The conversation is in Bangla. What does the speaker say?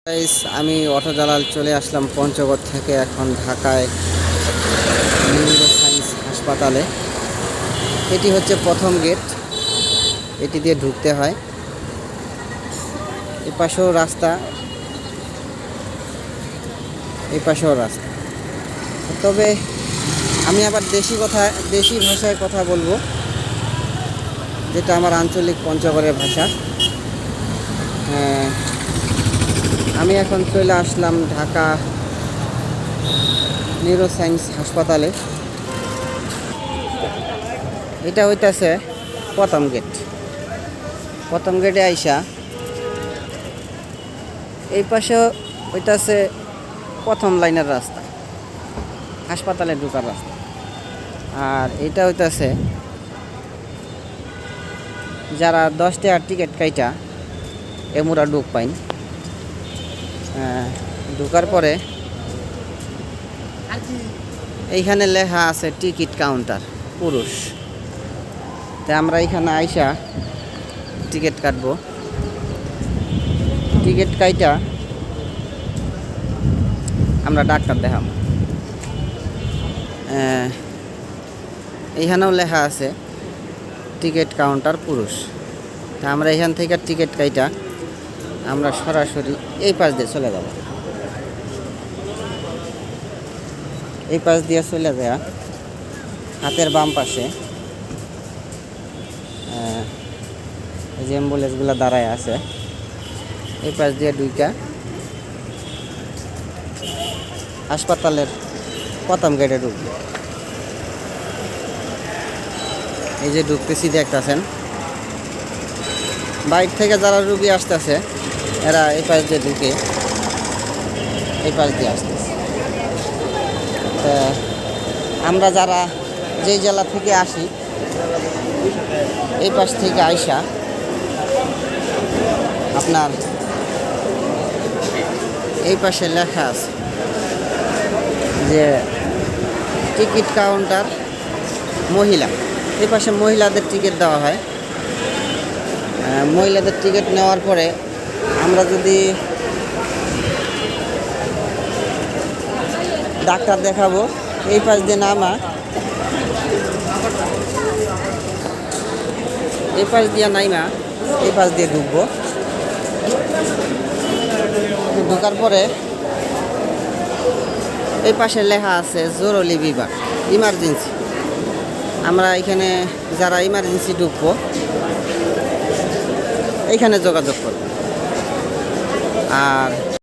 গাইস, আমি অটো দালাল চলে আসলাম পঞ্চগড় থেকে। এখন ঢাকায় নিউরো সায়েন্স হাসপাতালে। এটি হচ্ছে প্রথম গেট, এটি দিয়ে ঢুকতে হয়। এই পাশেও রাস্তা, এই পাশেও রাস্তা। তবে আমি আবার দেশি ভাষায় কথা বলবো, যেটা আমার আঞ্চলিক পঞ্চগড়ের ভাষা। আমি এখন চলে আসলাম ঢাকা নিউরো সায়েন্স হাসপাতালে। এটা হইতাছে প্রথম গেট। প্রথম গেটে আইসা এই পাশে হইতাছে প্রথম লাইনের রাস্তা, হাসপাতালে ঢোকার রাস্তা। আর এটা হইতাছে যারা 10 টাকার টিকিট কাইটা এমুরা ঢুক পাইন। ঢোকার পরে এইখানে লেখা আছে টিকিট কাউন্টার পুরুষ। তাই আমরা এখানে আইসা টিকিট কাটবো। টিকিট কাইটা আমরা ডাক্তার দেখাম। এইখানেও লেখা আছে টিকিট কাউন্টার পুরুষ। তা আমরা এখান থেকে টিকিট কাইটা আমরা সরাসরি এই পাশ দিয়ে চলে যাব। এই পাশ দিয়ে চলে যায় হাতের বাম পাশে যে অ্যাম্বুলেন্সগুলো দাঁড়ায় আছে, এই পাশ দিয়ে ঢুইকা হাসপাতালের প্রথম গেটে ঢুকবে। এই যে ঢুকতেছি দেখতেছেন, বাইরে থেকে যারা রুগী আসতেছে এরা এই পাশ দিয়ে ঢুকে এই পাশ দিয়ে আসতেছে। তা আমরা যারা যেই জেলা থেকে আসি এই পাশ থেকে আইসা আপনার এই পাশে লেখা আছে যে টিকিট কাউন্টার মহিলা। এই পাশে মহিলাদের টিকিট দেওয়া হয়। মহিলাদের টিকিট নেওয়ার পরে আমরা যদি ডাক্তার দেখাবো, এই পাশ দিয়ে নামা এই পাশ দিয়ে নাইমা এই পাশ দিয়ে ঢুকবো। ঢোকার পরে এই পাশে লেখা আছে জরুরি বিভাগ, ইমার্জেন্সি। আমরা এখানে যারা ইমার্জেন্সি ঢুকবো এইখানে যোগাযোগ করব। আর